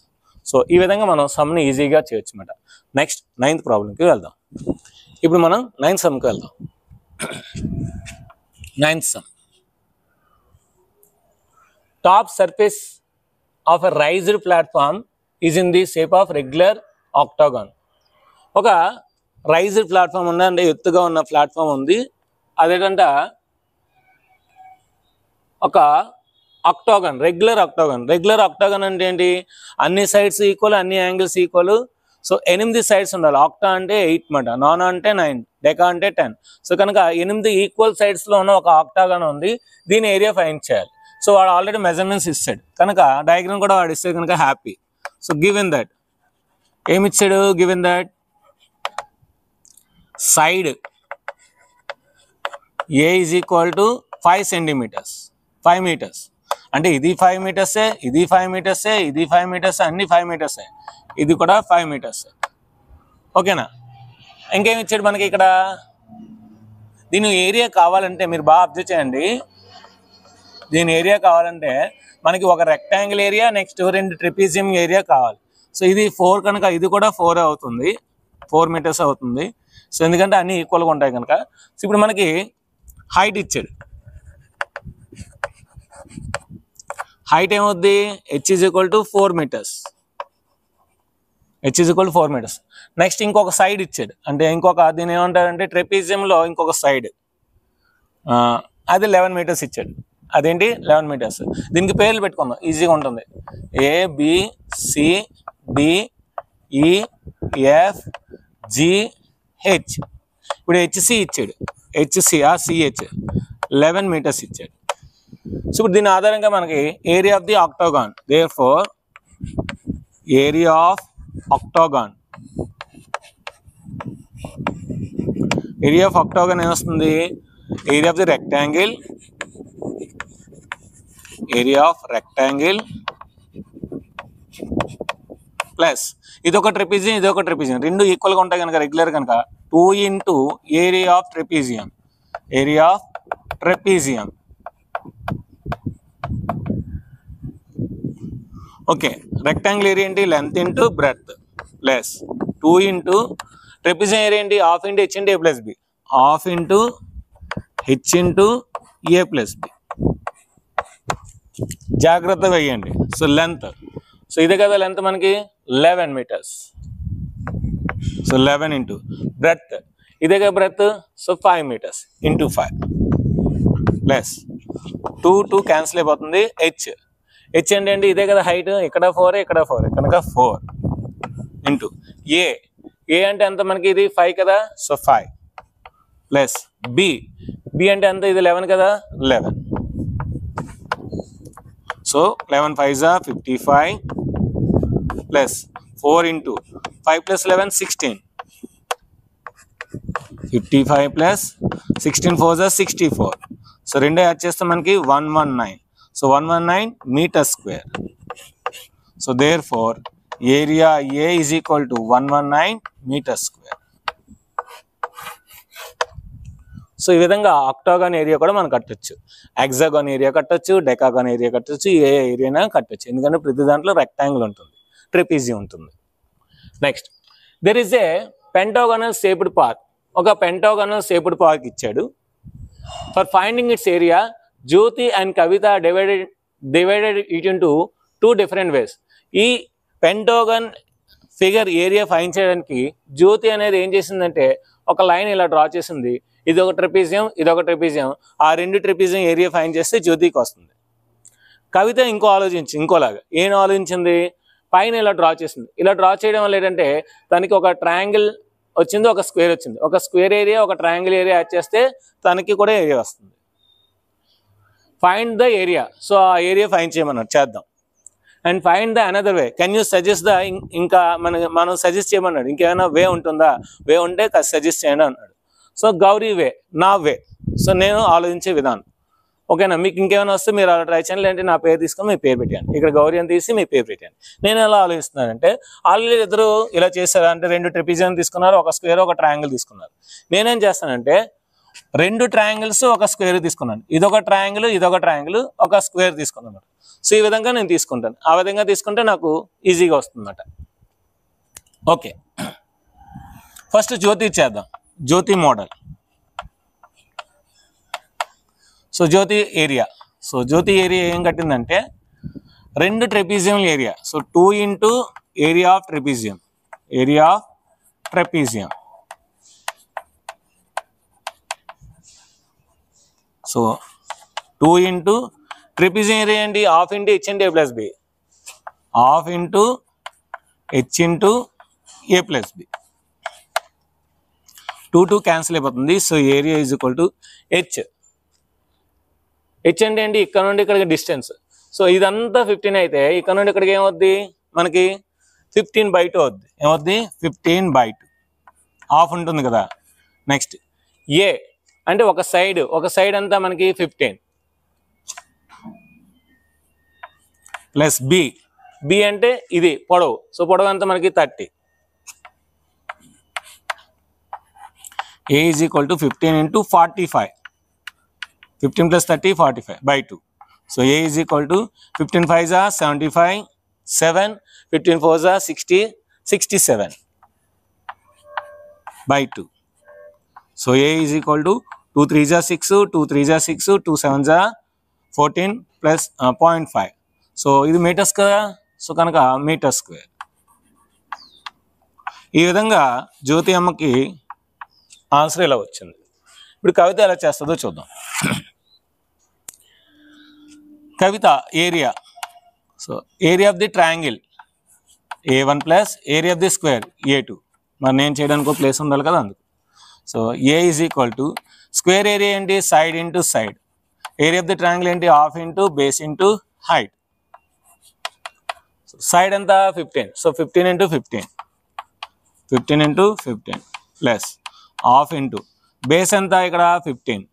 సో ఈ విధంగా మనం సమ్ని ఈజీగా చేయొచ్చు అన్నమాట. నెక్స్ట్ 9th ప్రాబ్లంకి వెళ్దాం. ఇప్పుడు మనం 9th సమ్కి వెళ్దాం. 9th some. Top surface of a raised platform is in the shape of regular ఆక్టాగాన్. ఒక రైజ్డ్ ప్లాట్ఫామ్ ఉంది, అంటే ఎత్తుగా ఉన్న ప్లాట్ఫామ్ ఉంది. అదేంట ఒక ఆక్టాగన్, రెగ్యులర్ ఆక్టాగన్ అంటే ఏంటి, అన్ని సైడ్స్ ఈక్వల్, అన్ని యాంగిల్స్ ఈక్వల్. సో 8 సైడ్స్ ఉండాలి. ఆక్టా అంటే 8 మాట, నానా అంటే 9, డెకా అంటే 10. సో కనుక 8 ఈక్వల్ సైడ్స్లో ఉన్న ఒక ఆక్టాగన్ ఉంది, దీని ఏరియా ఫైండ్ చేయాలి. సో వాడు ఆల్రెడీ మెజర్మెంట్స్ ఇస్తాడు కనుక డయాగ్రామ్ కూడా వాడు ఇస్తాడు కనుక హ్యాపీ. సో గివెన్ దట్ ఏమి ఇచ్చాడు, given that side A is equal to 5 centimeters, 5 meters. అంటే ఇది 5 మీటర్సే, ఇది 5 మీటర్సే, ఇది 5 మీటర్స్, అన్ని 5 మీటర్సే, ఇది కూడా 5 మీటర్స్. ఓకేనా? ఇంకేమి ఇచ్చాడు మనకి ఇక్కడ? దీని ఏరియా కావాలంటే మీరు బాగా అబ్జర్వ్ చేయండి. దీని ఏరియా కావాలంటే మనకి ఒక rectangle area, next 2 trapezium area కావాలి. సో ఇది 4 కనుక ఇది కూడా 4 అవుతుంది, 4 మీటర్స్ అవుతుంది. సో ఎందుకంటే అన్ని ఈక్వల్గా ఉంటాయి కనుక. సో ఇప్పుడు మనకి హైట్ ఇచ్చాడు. హైట్ ఏమవుద్ది? h = 4 meters. h = 4 meters. Next ఇంకొక సైడ్ ఇచ్చాడు. అంటే ఇంకొక దీని ఏమంటారంటే ట్రెపీజియంలో ఇంకొక సైడ్, అది 11 మీటర్స్ ఇచ్చాడు. అదేంటి? 11 మీటర్స్. దీనికి పేర్లు పెట్టుకుందాం, ఈజీగా ఉంటుంది. ABCDEFGH. ఇప్పుడు HC ఇచ్చాడు, HCH 11 మీటర్స్ ఇచ్చాడు. సో ఇప్పుడు దీని ఆధారంగా మనకి area of the octagon, therefore area of octagon, area of octagon ఏమొస్తుంది? Area of the rectangle, area of rectangle plus ఇదొక ట్రెపీజియం, ఇదొక ట్రెపీజియం, రెండు ఈక్వల్గా ఉంటాయి కనుక రెగ్యులర్ కనుక 2 into area of trapezium, area of trapezium. Okay, rectangle area ఏంటి? Length into breadth plus 2 into trapezium area ఏంటి? Half into h into a plus b, half into h into a plus b. జాగ్రత్తగా వేయండి. So length, so ఇదే కదా length మనకి 11 metres. So 11 into breadth, ఇదే కదా breadth, so 5 meters into 5 plus 2 cancel అయిపోతుంది. h ఏంటండి? ఇదే కదా హైట్, ఇక్కడ 4, ఇక్కడ 4 కనుక 4 ఇంటూ a అంటే ఎంత మనకి? ఇది 5 కదా, సో 5 ప్లస్ b అంటే ఎంత? ఇది 11 కదా, 11. So 11 5s are 55 plus 4 into 5 plus 11 16, 55 plus 16 4s are 64. So రెండే యాడ్ చేస్తే మనకి 119. So 119 meter square. So therefore area A is equal to 119 meter square. So ఈ విధంగా ఆక్టాగాన్ ఏరియా కూడా మనం కట్టొచ్చు, హెక్సాగాన్ ఏరియా కట్టొచ్చు, డెకాగాన్ ఏరియా కట్టొచ్చు, ఏ ఏరియానా కట్టొచ్చు. ఎందుకంటే ప్రతి దాంట్లో రెక్టాంగిల్ ఉంటుంది, ట్రెపీజియం ఉంటుంది. Next, there is a pentagonal shaped park. ఒక పెంటాగోనల్ షేప్డ్ పార్క్ ఇచ్చాడు. For finding its area, Jyothi and Kavitha divided it into 2 different ways. ఈ పెంటాగన్ ఫిగర్ ఏరియా ఫైండ్ చేయడానికి జ్యోతి అనేది ఏం చేసిందంటే ఒక లైన్ ఇలా డ్రా చేసింది. ఇది ఒక ట్రెపీజియం, ఇదొక ట్రెపీజియం. ఆ 2 ట్రెపీజియం ఏరియా ఫైండ్ చేస్తే జ్యోతికి వస్తుంది. కవిత ఇంకోలాగా ఏం ఆలోచించింది? పైన ఇలా డ్రా చేసింది. ఇలా డ్రా చేయడం వల్ల ఏంటంటే తనకి ఒక ట్రయాంగిల్ వచ్చింది, ఒక స్క్వేర్ వచ్చింది. ఒక స్క్వేర్ ఏరియా, ఒక ట్రయాంగిల్ ఏరియా యాడ్ చేస్తే తనకి కూడా ఏరియా వస్తుంది. Find the area. సో ఆ ఏరియా ఫైండ్ చేయమన్నాడు, చేద్దాం. And find the another way, can you suggest the, ఇంకా మనం సజెస్ట్ చేయమన్నాడు. ఇంకేమైనా వే ఉంటుందా? వే ఉంటే సజెస్ట్ చేయండి అన్నాడు. సో గౌరీ వే, నా వే, సో నేను ఆలోచించే విధానం. ఓకేనా? మీకు ఇంకేమైనా వస్తే మీరు అలా ట్రై చేయండి, లేదంటే నా పేరు తీసుకొని మీ పేరు పెట్టాను, ఇక్కడ గౌరీ అని తీసి మీ పేరు పెట్టాను. నేను ఎలా ఆలోచిస్తున్నానంటే ఆల్రెడీ ఇద్దరు ఇలా చేశారు. అంటే 2 ట్రెపీజియం తీసుకున్నారు, ఒక స్క్వేర్ ఒక ట్రయాంగిల్ తీసుకున్నారు. నేనేం చేస్తానంటే 2 ట్రయాంగిల్స్ ఒక స్క్వేర్ తీసుకున్నాను. ఇదొక ట్రయాంగిల్, ఇదొక ట్రయాంగిల్, ఒక స్క్వేర్ తీసుకున్నాను. సో ఈ విధంగా నేను తీసుకుంటాను. ఆ విధంగా తీసుకుంటే నాకు ఈజీగా వస్తుందన్నమాట. ఓకే, ఫస్ట్ జ్యోతి చేద్దాం. Jyoti model. So Jyoti area, so Jyoti area ఏం కట్టిందంటే 2 trapezium area. So 2 into area of trapezium, area of trapezium. So 2 into trapezium area ఏంటి? Half into h into a plus b, half into h into a plus b. 2 cancel అయిపోతుంది. So area is equal to h. h అంటే ఏంటి? ఇక్కడ నుండి ఇక్కడికి distance. So ఇదంతా 15 అయితే ఇక్కడ నుండి ఇక్కడికి ఏమవుద్ది? మనకి 15/2 అవుద్ది. ఏమవుద్ది? 15/2. హాఫ్ ఉంటుంది కదా. నెక్స్ట్ అంటే ఒక సైడ్ అంతా మనకి 15 ప్లస్ బి అంటే ఇది పొడవు. సో పొడవు అంతా మనకి 30. A is equal to 15 into 45. 15 plus 30, 45 by 2. So A is equal to 15 5s are 75, 7, 15 4s are 60, 67 by 2. So A is equal to 2 3s are 6, 2 3s are 6, 2 7s are 14 plus 0.5. So ఇది metre కదా, so కనుక metre square. ఈ విధంగా జ్యోతి అమ్మకి answer ఇలా వచ్చింది. ఇప్పుడు కవిత ఎలా చేస్తుందో చూద్దాం. Kavita area, so area of the triangle A1 plus area of the square A2. మరి నేను చేయడానికి ఒక ప్లేస్ ఉండాలి కదా అందుకు. So A is equal to square area ఏంటి, side into side. Area of the triangle ఏంటి, half into base into height. Side అంతా 15, so 15 into 15, 15 into 15 plus half into base అంతా ఇక్కడ 15,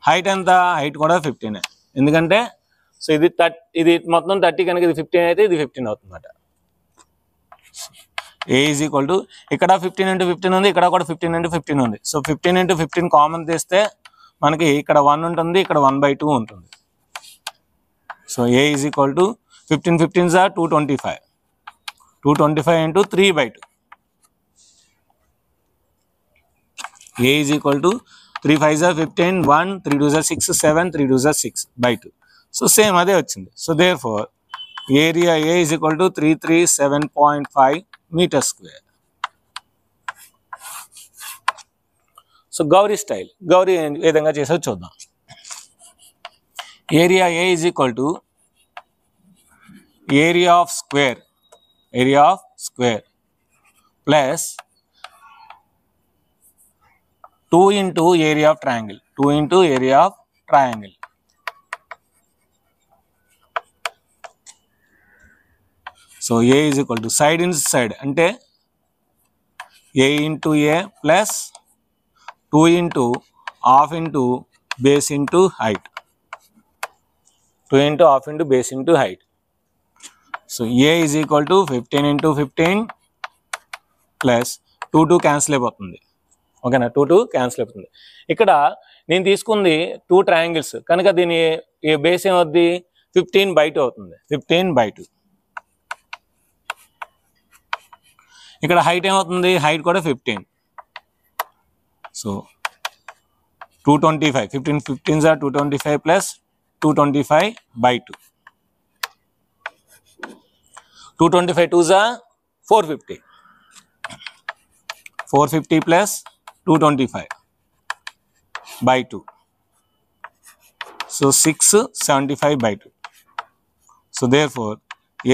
హైట్ అంతా హైట్ కూడా 15. ఎందుకంటే సో ఇది మొత్తం 30 కనుక ఇది 15 అయితే ఇది 15 అవుతుందన్నమాట. A ఈజ్ ఈక్వల్ టు ఇక్కడ 15 into 15 ఉంది, ఇక్కడ కూడా 15 into 15 ఉంది. సో 15 into 15 కామన్ తీస్తే మనకి ఇక్కడ 1 ఉంటుంది, ఇక్కడ 1/2 ఉంటుంది. So A is equal to 15 15s are 225, 225 into 3/2. A is equal to 3 5s are 15, 1, 3 2s are 6, 7, 3 2s are 6/2. So same అదే వచ్చింది. So therefore area A is equal to 337.5 meter square. So Gauri style, Gauri ఏ విధంగా చేసో చూద్దాం. Area A is equal to area of square plus 2 into area of triangle, 2 into area of triangle. So A is equal to side into side అంటే A into A plus 2 into half into base into height, 2 into half into base into height. So A is equal to 15 into 15 plus 2 cancel అయిపోతుంది. ఓకేనా, 2 cancel అయిపోతుంది. ఇక్కడ నేను తీసుకుంది 2 triangles కనుక దీని base ఏమవుద్ది 15/2 అవుతుంది, 15/2. ఇక్కడ హైట్ ఏమవుతుంది, హైట్ కూడా 15. So 225, 15 15s are 225 plus 225/2. 225 2s are 450, 450 plus 225/2. So 675/2. So therefore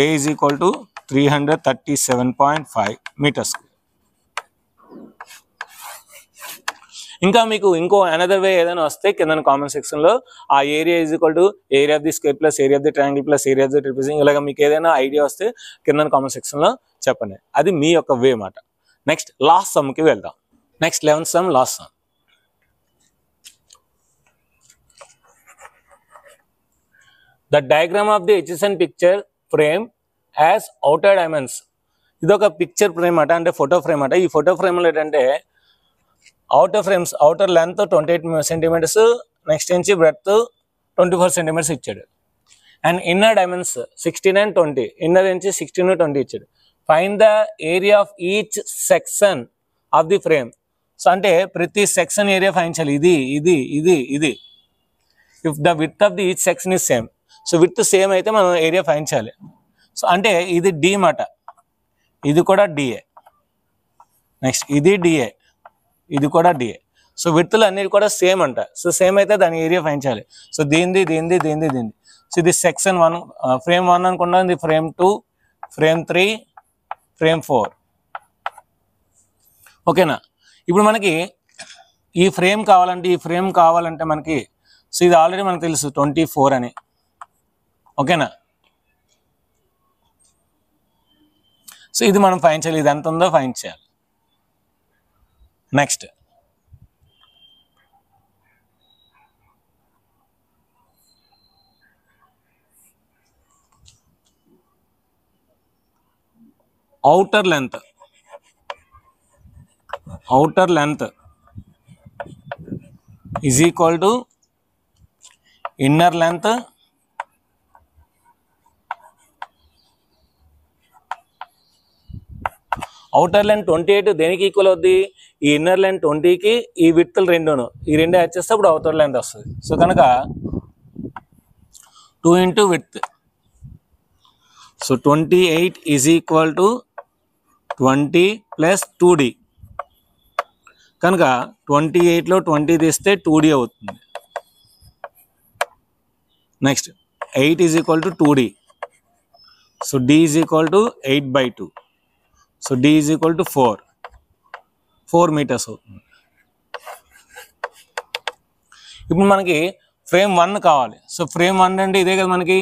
A is equal to 337.5 meters square. ఇంకా మీకు అనదర్ వే ఏదైనా వస్తే కింద కామెంట్ సెక్షన్లో ఆ area is equal to area of the square plus area of the triangle plus area of the trapezium, ఇలాగ మీకు ఏదైనా ఐడియా వస్తే కింద కామెంట్ సెక్షన్లో చెప్పండి. అది మీ యొక్క వే మాట. నెక్స్ట్ లాస్ట్ సమ్కి వెళ్దాం. Next 11th sum, last sum. The diagram of the adjacent picture frame as outer dimensions. ఇది ఒక పిక్చర్ ఫ్రేమ్ అట, అంటే ఫోటో ఫ్రేమ్ అట. ఈ ఫోటో ఫ్రేమ్లో ఏంటంటే అవుటర్ లెంత్ 28 centimeters, నెక్స్ట్ నుంచి బ్రెడ్త్ 24 centimeters ఇచ్చాడు. అండ్ ఇన్నర్ డైమెన్స్ 16 and 20, ఇన్నర్ నుంచి 16 20 ఇచ్చాడు. Find the area of each section of the frame. So అంటే ప్రతి సెక్షన్ ఏరియా ఫైండ్ చేయాలి. ఇది if the width of the each section is same. So width same అయితే మనం area find చేయాలి. So అంటే ఇది డి మాట, ఇది కూడా డిఏ, నెక్స్ట్ ఇది డిఏ, ఇది కూడా డిఏ. సో విడ్త్లు అన్నిటి కూడా సేమ్ అంట. సో సేమ్ అయితే దాని ఏరియా ఫైండ్ చేయాలి. సో దీనిది. సో ఇది సెక్షన్ 1, ఫ్రేమ్ 1 అనుకున్నాం, ఇది ఫ్రేమ్ 2, ఫ్రేమ్ 3, ఫ్రేమ్ 4. ఓకేనా. ఇప్పుడు మనకి ఈ ఫ్రేమ్ కావాలంటే మనకి సో ఇది ఆల్రెడీ మనకు తెలుసు 24 అని. ఓకేనా. సో ఇది మనం ఫైండ్ చేయాలి, ఇది ఎంత ఉందో ఫైండ్ చేయాలి. Next outer length is equal to inner length outer length 28 దేనికి ఈక్వల్ అవుద్ది ఈ ఇన్నర్ లెంత్ 20 కి ఈ విడ్త్ రెండును ఈ రెండు యాడ్ చేస్తే అప్పుడు outer length వస్తుంది సో కనుక 2 into width so 28 is equal to 20 plus 2d కనుక 28 లో 20 తీస్తే 2d అవుతుంది next 8 is equal to 2d so d is equal to 8/2 so d is equal to 4 meters అవుతుంది ఇప్పుడు మనకి ఫ్రేమ్ 1 కావాలి సో ఫ్రేమ్ 1 అంటే ఇదే కదా మనకి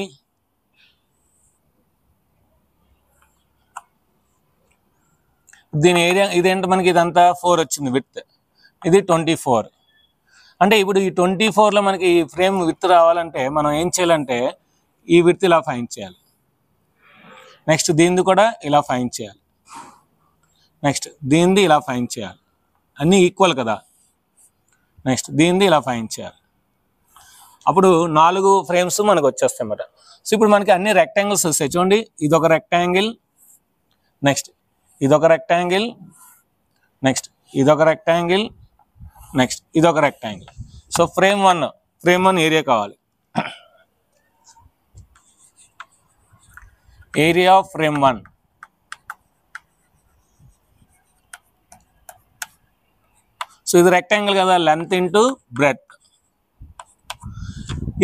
దీని ఏరియా ఇదేంటి మనకి ఇదంతా 4 వచ్చింది విడ్త్ ఇది 24 అంటే ఇప్పుడు ఈ 24 లో మనకి ఈ ఫ్రేమ్ విడ్త్ రావాలంటే మనం ఏం చేయాలంటే ఈ విడ్త్ ఇలా ఫైండ్ చేయాలి నెక్స్ట్ దీనిది కూడా ఇలా ఫైండ్ చేయాలి నెక్స్ట్ దీనిది ఇలా ఫైండ్ చేయాలి అన్నీ ఈక్వల్ కదా నెక్స్ట్ దీనిది ఇలా ఫైండ్ చేయాలి అప్పుడు 4 ఫ్రేమ్స్ మనకు వచ్చేస్తాయి అన్నమాట సో ఇప్పుడు మనకి అన్ని రెక్టాంగిల్స్ వస్తాయి చూడండి ఇదొక రెక్టాంగిల్ నెక్స్ట్ ఇదొక రెక్టాంగిల్ నెక్స్ట్ ఇదొక రెక్టాంగిల్ నెక్స్ట్ ఇదొక రెక్టాంగిల్ సో ఫ్రేమ్ 1 ఏరియా కావాలి ఏరియా ఆఫ్ ఫ్రేమ్ 1 సో ఇది రెక్టాంగిల్ కదా లెంత్ ఇంటూ బ్రెడ్త్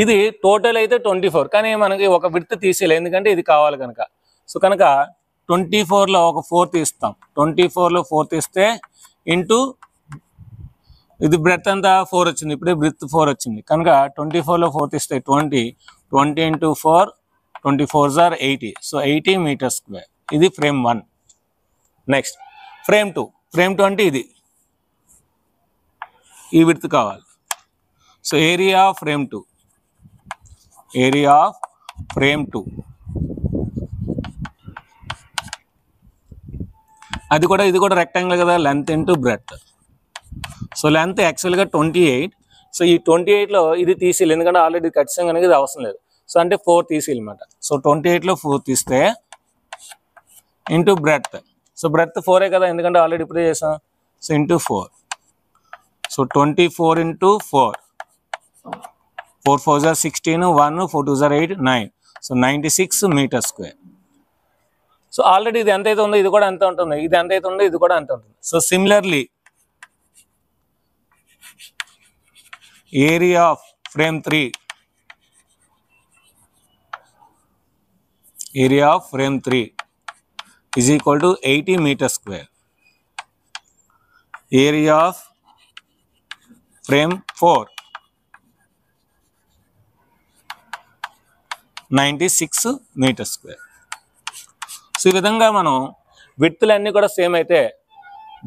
ఇది టోటల్ అయితే 24 కానీ మనకి ఒక విడ్త్ తీసేయాలి ఎందుకంటే ఇది కావాలి కనుక సో కనుక 24 లో ఒక 4 తీస్తాం 24 లో 4 తీస్తే ఇంటూ ఇది బ్రెడ్త్ అంతా 4 వచ్చింది ఇప్పుడే బ్రెడ్త్ 4 వచ్చింది కనుక 24 లో 4 తీస్తే 20 into 4 24s are 80 so 80 meters square ఇది ఫ్రేమ్ 1 నెక్స్ట్ ఫ్రేమ్ 2 అంటే ఇది ఈ విడ్త్ కావాలి సో ఏరియా ఆఫ్ ఫ్రేమ్ 2 అది కూడా ఇది కూడా రెక్టాంగిల్ కదా length into breadth so length యాక్చువల్గా 28 సో ఈ 28 లో ఇది తీసేయాలి ఎందుకంటే ఆల్రెడీ ఖచ్చితంగా అనేది ఇది అవసరం లేదు సో అంటే 4 తీసేయాలి అనమాట సో 28 లో 4 తీస్తే ఇంటూ బ్రెడ్త్ సో బ్రెడ్త్ 4 కదా ఎందుకంటే ఆల్రెడీ ఇప్పుడే చేసాం so into 4 so 24 into 4 4 4s are 16 1 4 2s are 8 9 so 96 meters square so already ఇది ఎంత అయితే ఉందో ఇది కూడా ఎంత ఉంటుంది ఇది ఎంత అయితే ఉందో ఇది కూడా ఎంత ఉంటుంది so similarly area of frame 3 is equal to 80 meters square area of frame 4 96 meters square so ఈ విధంగా మనం విడ్త్లన్నీ కూడా సేమ్ అయితే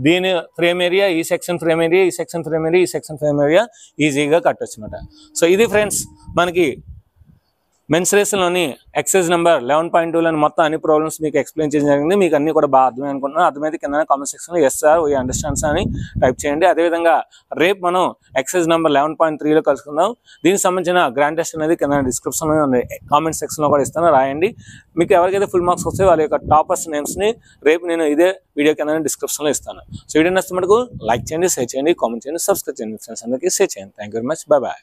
దీని ఫ్రేమ్ ఏరియా ఈ సెక్షన్ ఫ్రేమ్ ఏరియా ఈ సెక్షన్ ఫ్రేమ్ ఏరియా ఈ సెక్షన్ ఫ్రేమ్ ఏరియా ఈజీగా కట్టొచ్చు అన్నమాట సో ఇది ఫ్రెండ్స్ మనకి మెన్సురేషన్లోని ఎక్సైజ్ నెంబర్ 11.2లోని మొత్తం అన్ని ప్రాబ్లమ్స్ మీకు ఎక్స్ప్లెయిన్ చేయడం జరిగింది మీకు అన్ని కూడా బాగా అర్థమై అనుకుంటున్నాను అర్థమైతే కింద కామెంట్ సెక్షన్లో ఎస్ సార్ వీ అండర్స్టాండ్స్ అని టైప్ చేయండి అదేవిధంగా రేపు మనం ఎక్సైజ్ నెంబర్ 11.3లో కలుసుకుందాం దీనికి సంబంధించిన గ్రాండ్ టెస్ట్ అనేది కింద డిస్క్రిప్షన్లో కామెంట్ సెక్షన్లో కూడా ఇస్తాను రాయండి మీకు ఎవరికైతే ఫుల్ మార్క్స్ వస్తాయో వాళ్ళ యొక్క టాపర్స్ నేమ్స్ని రేపు నేను ఇదే వీడియో కింద డిస్క్రిప్షన్లో ఇస్తాను సో వీడియో నచ్చితే మటుకు లైక్ చేయండి షేర్ చేయండి కామెంట్ చేయండి సబ్స్క్రైబ్ చేయండి ఫ్రెండ్స్ అందరికీ షేర్ చేయండి thank you very much bye